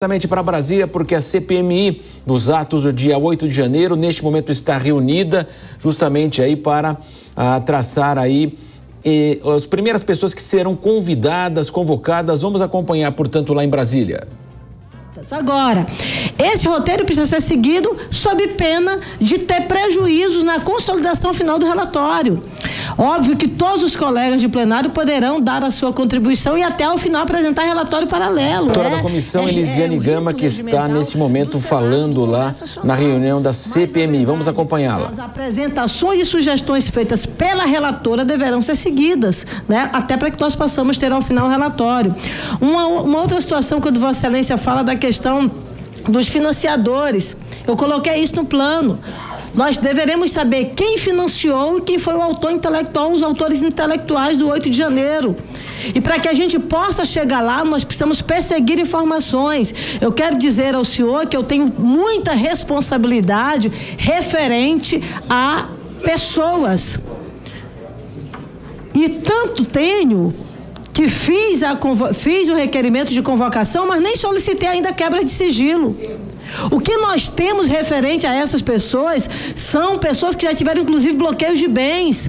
Diretamente para Brasília, porque a CPMI dos atos do dia 8 de janeiro, neste momento está reunida justamente aí para traçar aí as primeiras pessoas que serão convidadas, convocadas. Vamos acompanhar, portanto, lá em Brasília. Agora, esse roteiro precisa ser seguido sob pena de ter prejuízos na consolidação final do relatório. Óbvio que todos os colegas de plenário poderão dar a sua contribuição e até ao final apresentar relatório paralelo. Doutora da comissão, Elisiane Gama, que está neste momento falando lá na reunião da CPMI. Vamos acompanhá-la. As apresentações e sugestões feitas pela relatora deverão ser seguidas, né? Até para que nós possamos ter ao final o relatório. Uma outra situação, quando Vossa Excelência fala da questão dos financiadores, eu coloquei isso no plano. Nós deveremos saber quem financiou e quem foi o autor intelectual, os autores intelectuais do 8 de janeiro. E para que a gente possa chegar lá, nós precisamos perseguir informações. Eu quero dizer ao senhor que eu tenho muita responsabilidade referente a pessoas. E tanto tenho que fiz o requerimento de convocação, mas nem solicitei ainda quebra de sigilo. O que nós temos referente a essas pessoas são pessoas que já tiveram, inclusive, bloqueios de bens.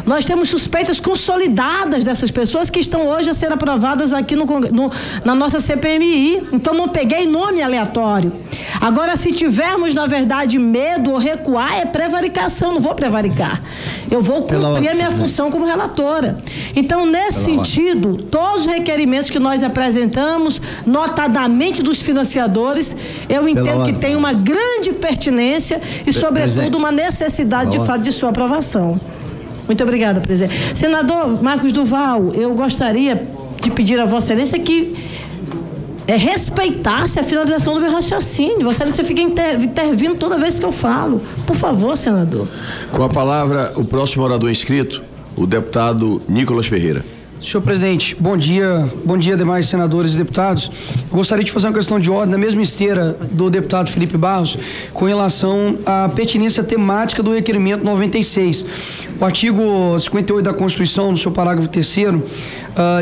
Nós temos suspeitas consolidadas dessas pessoas que estão hoje a ser aprovadas aqui na nossa CPMI. Então, não peguei nome aleatório. Agora, se tivermos, na verdade, medo ou recuar, é prevaricação. Não vou prevaricar. Eu vou cumprir a minha função como relatora. Então, nesse sentido, todos os requerimentos que nós apresentamos, notadamente dos financiadores, eu entendo que tem uma grande pertinência e, sobretudo, uma necessidade, de fato, de sua aprovação. Muito obrigada, presidente. Senador Marcos Duval, eu gostaria de pedir a Vossa Excelência que respeitasse a finalização do meu raciocínio. Vossa Excelência fica intervindo toda vez que eu falo. Por favor, senador. Com a palavra, o próximo orador inscrito, o deputado Nicolas Ferreira. Senhor presidente, bom dia demais senadores e deputados. Eu gostaria de fazer uma questão de ordem na mesma esteira do deputado Felipe Barros com relação à pertinência temática do requerimento 96. O artigo 58 da Constituição, no seu parágrafo 3º,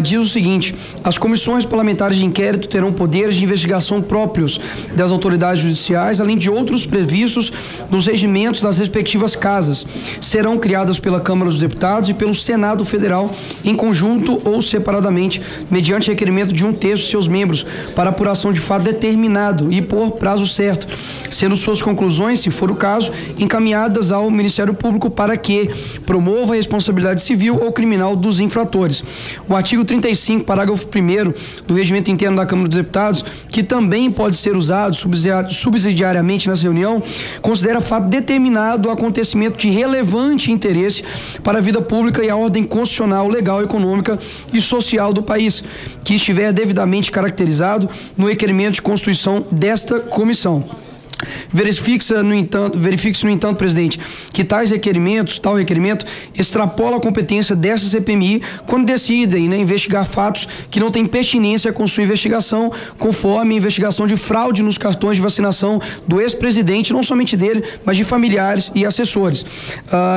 diz o seguinte: as comissões parlamentares de inquérito terão poderes de investigação próprios das autoridades judiciais, além de outros previstos nos regimentos das respectivas casas. Serão criadas pela Câmara dos Deputados e pelo Senado Federal em conjunto ou separadamente, mediante requerimento de 1/3 de seus membros, para apuração de fato determinado e por prazo certo, sendo suas conclusões, se for o caso, encaminhadas ao Ministério Público para que promova a responsabilidade civil ou criminal dos infratores. O artigo 35, parágrafo 1º do Regimento Interno da Câmara dos Deputados, que também pode ser usado subsidiariamente nessa reunião, considera fato determinado o acontecimento de relevante interesse para a vida pública e a ordem constitucional, legal, econômica e social do país, que estiver devidamente caracterizado no requerimento de constituição desta comissão. Verifique-se, no entanto, presidente, que tal requerimento extrapola a competência dessa CPMI quando decidem, investigar fatos que não têm pertinência com sua investigação, conforme a investigação de fraude nos cartões de vacinação do ex-presidente, não somente dele, mas de familiares e assessores.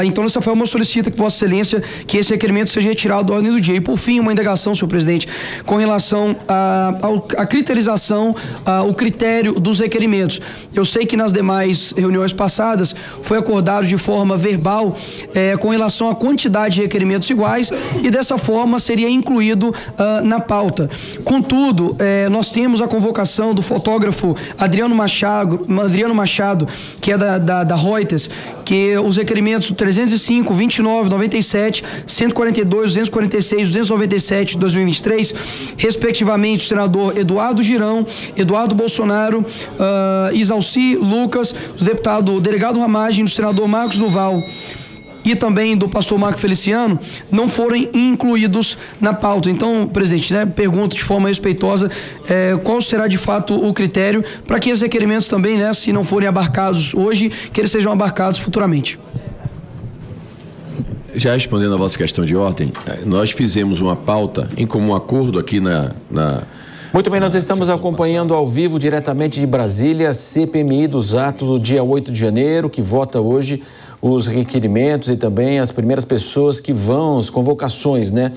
Então, dessa forma, eu solicito que Vossa Excelência que esse requerimento seja retirado da ordem do dia. E, por fim, uma indagação, senhor presidente, com relação à criterização, o critério dos requerimentos. Eu sei que nas demais reuniões passadas foi acordado de forma verbal com relação à quantidade de requerimentos iguais e dessa forma seria incluído na pauta. Contudo, nós temos a convocação do fotógrafo Adriano Machado, que é da Reuters, que os requerimentos 305, 29, 97, 142, 246, 297 de 2023, respectivamente, o senador Eduardo Girão, Eduardo Bolsonaro, Isalci Lucas, do delegado Ramagem, do senador Marcos Duval e também do pastor Marco Feliciano, não foram incluídos na pauta. Então, presidente, pergunto de forma respeitosa qual será de fato o critério para que esses requerimentos também, se não forem abarcados hoje, que eles sejam abarcados futuramente. Já respondendo a vossa questão de ordem, nós fizemos uma pauta em comum acordo aqui Muito bem, nós estamos acompanhando ao vivo, diretamente de Brasília, a CPMI dos atos do dia 8 de janeiro, que vota hoje os requerimentos e também as primeiras pessoas que vão, as convocações, né?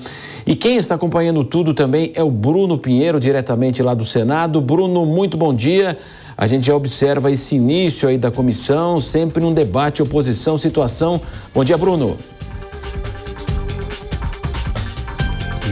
E quem está acompanhando tudo também é o Bruno Pinheiro, diretamente lá do Senado. Bruno, muito bom dia. A gente já observa esse início aí da comissão, sempre um debate, oposição, situação. Bom dia, Bruno.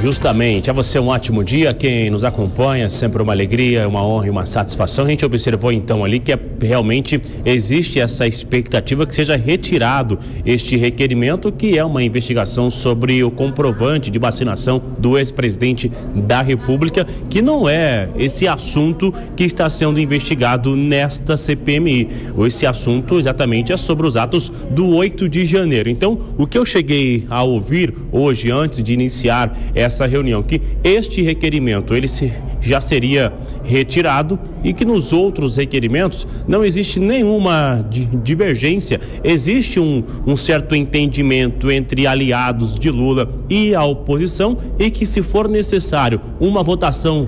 Justamente, a você um ótimo dia, quem nos acompanha, sempre uma alegria, uma honra e uma satisfação. A gente observou então ali que realmente existe essa expectativa que seja retirado este requerimento, que é uma investigação sobre o comprovante de vacinação do ex-presidente da República, que não é esse assunto que está sendo investigado nesta CPMI. Esse assunto exatamente é sobre os atos do 8 de janeiro. Então, o que eu cheguei a ouvir hoje, antes de iniciar essa reunião, que este requerimento já seria retirado e que nos outros requerimentos não existe nenhuma divergência, existe um certo entendimento entre aliados de Lula e a oposição, e que, se for necessário uma votação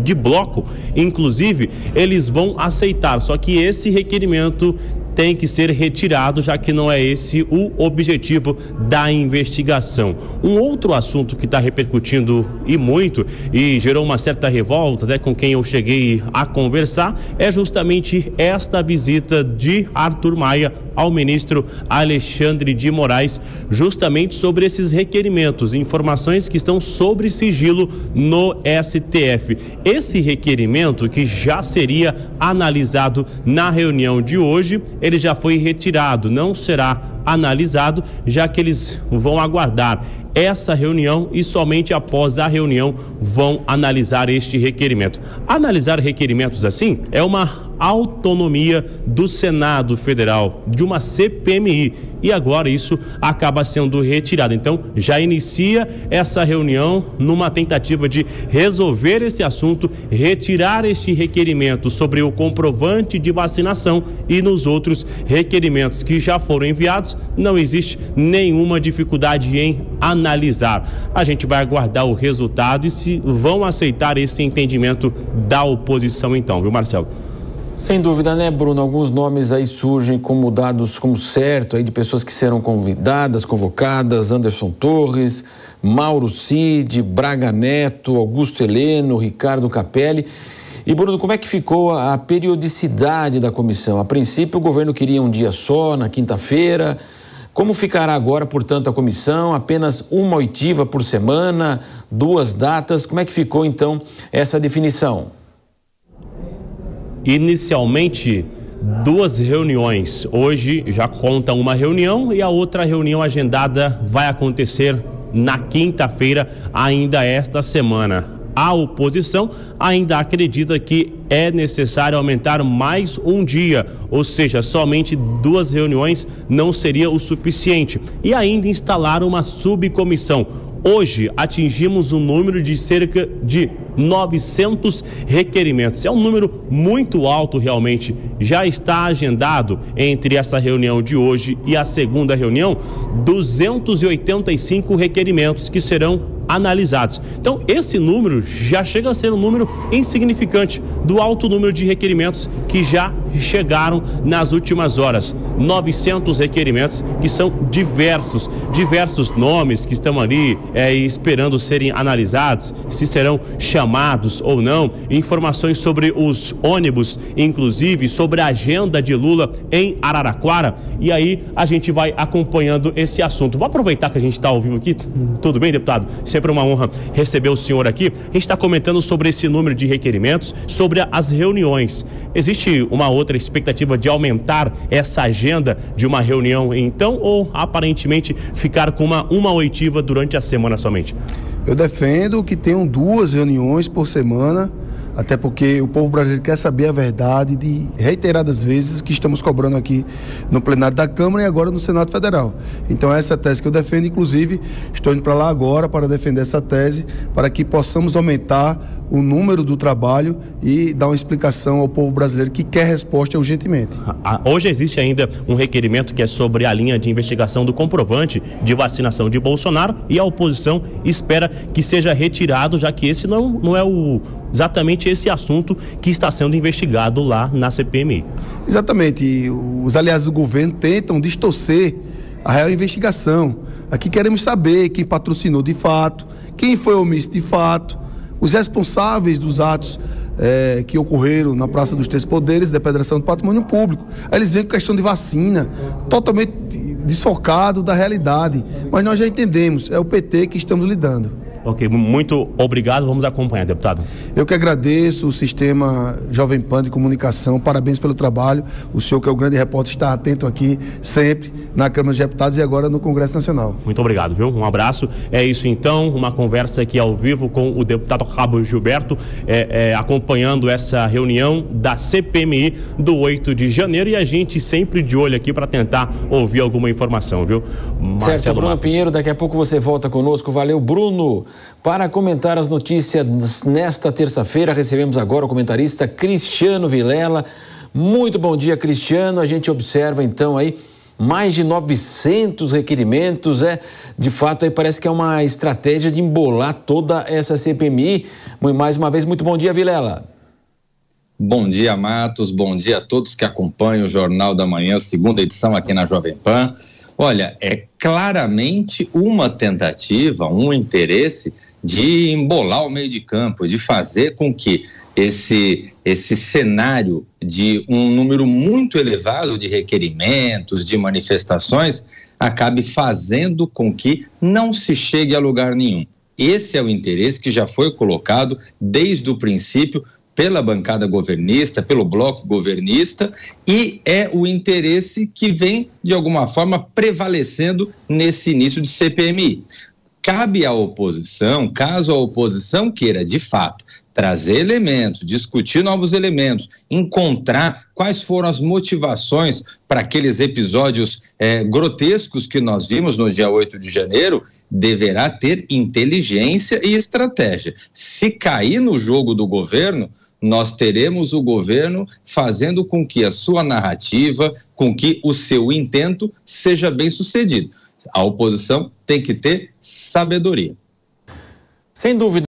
de bloco, inclusive, eles vão aceitar, só que esse requerimento tem que ser retirado, já que não é esse o objetivo da investigação. Um outro assunto que está repercutindo e muito, e gerou uma certa revolta, né, com quem eu cheguei a conversar, é justamente esta visita de Arthur Maia ao ministro Alexandre de Moraes, justamente sobre esses requerimentos, informações que estão sobre sigilo no STF. Esse requerimento, que já seria analisado na reunião de hoje, ele já foi retirado, não será analisado, já que eles vão aguardar essa reunião e somente após a reunião vão analisar este requerimento. Analisar requerimentos assim é uma autonomia do Senado Federal, de uma CPMI, e agora isso acaba sendo retirado. Então, já inicia essa reunião numa tentativa de resolver esse assunto, retirar este requerimento sobre o comprovante de vacinação, e nos outros requerimentos que já foram enviados, não existe nenhuma dificuldade em analisar. A gente vai aguardar o resultado e se vão aceitar esse entendimento da oposição então, viu, Marcelo? Sem dúvida, né, Bruno? Alguns nomes aí surgem como dados como certo, aí de pessoas que serão convidadas, convocadas: Anderson Torres, Mauro Cid, Braga Neto, Augusto Heleno, Ricardo Capelli. E, Bruno, como é que ficou a periodicidade da comissão? A princípio, o governo queria um dia só, na quinta-feira. Como ficará agora, portanto, a comissão? Apenas uma oitiva por semana, 2 datas? Como é que ficou, então, essa definição? Inicialmente, 2 reuniões. Hoje já conta uma reunião e a outra reunião agendada vai acontecer na quinta-feira, ainda esta semana. A oposição ainda acredita que é necessário aumentar mais um dia, ou seja, somente 2 reuniões não seria o suficiente, e ainda instalar uma subcomissão. Hoje atingimos um número de cerca de 900 requerimentos. É um número muito alto realmente. Já está agendado entre essa reunião de hoje e a segunda reunião 285 requerimentos que serão analisados. Então, esse número já chega a ser um número insignificante do alto número de requerimentos que já chegaram nas últimas horas. 900 requerimentos que são diversos nomes que estão ali esperando serem analisados, se serão chamados ou não, informações sobre os ônibus, inclusive sobre a agenda de Lula em Araraquara, e aí a gente vai acompanhando esse assunto. Vou aproveitar que a gente está ao vivo aqui. Tudo bem, deputado? Sempre uma honra receber o senhor aqui. A gente está comentando sobre esse número de requerimentos, sobre as reuniões. Existe uma outra expectativa de aumentar essa agenda de uma reunião então, ou aparentemente ficar com uma oitiva durante a semana somente? Eu defendo que tenham 2 reuniões por semana, até porque o povo brasileiro quer saber a verdade de reiteradas vezes que estamos cobrando aqui no plenário da Câmara e agora no Senado Federal. Então essa é a tese que eu defendo, inclusive estou indo para lá agora para defender essa tese, para que possamos aumentar o número do trabalho e dar uma explicação ao povo brasileiro que quer resposta urgentemente. Hoje existe ainda um requerimento que é sobre a linha de investigação do comprovante de vacinação de Bolsonaro, e a oposição espera que seja retirado, já que esse não é o exatamente esse assunto que está sendo investigado lá na CPMI. Exatamente. E os aliados do governo tentam distorcer a real investigação. Aqui queremos saber quem patrocinou de fato, quem foi omisso de fato, os responsáveis dos atos que ocorreram na Praça dos Três Poderes, depredação do patrimônio público. Aí eles veem com questão de vacina, totalmente desfocado da realidade. Mas nós já entendemos, é o PT que estamos lidando. Ok, muito obrigado, vamos acompanhar, deputado. Eu que agradeço o sistema Jovem Pan de comunicação, parabéns pelo trabalho. O senhor, que é o grande repórter, está atento aqui sempre na Câmara dos Deputados e agora no Congresso Nacional. Muito obrigado, viu? Um abraço. É isso então, uma conversa aqui ao vivo com o deputado Cabo Gilberto, acompanhando essa reunião da CPMI do 8 de janeiro, e a gente sempre de olho aqui para tentar ouvir alguma informação, viu? Certo, Bruno Pinheiro, daqui a pouco você volta conosco. Valeu, Bruno. Para comentar as notícias nesta terça-feira, recebemos agora o comentarista Cristiano Vilela. Muito bom dia, Cristiano. A gente observa então aí mais de 900 requerimentos. De fato, aí parece que é uma estratégia de embolar toda essa CPMI. Mais uma vez, muito bom dia, Vilela. Bom dia, Matos. Bom dia a todos que acompanham o Jornal da Manhã, segunda edição aqui na Jovem Pan. Olha, é claramente uma tentativa, um interesse de embolar o meio de campo, de fazer com que esse cenário de um número muito elevado de requerimentos, de manifestações, acabe fazendo com que não se chegue a lugar nenhum. Esse é o interesse que já foi colocado desde o princípio pela bancada governista, pelo bloco governista, e é o interesse que vem, de alguma forma, prevalecendo nesse início de CPMI. Cabe à oposição, caso a oposição queira, de fato, trazer elementos, discutir novos elementos, encontrar quais foram as motivações para aqueles episódios grotescos que nós vimos no dia 8 de janeiro, deverá ter inteligência e estratégia. Se cair no jogo do governo, nós teremos o governo fazendo com que a sua narrativa, com que o seu intento seja bem sucedido. A oposição tem que ter sabedoria. Sem dúvida.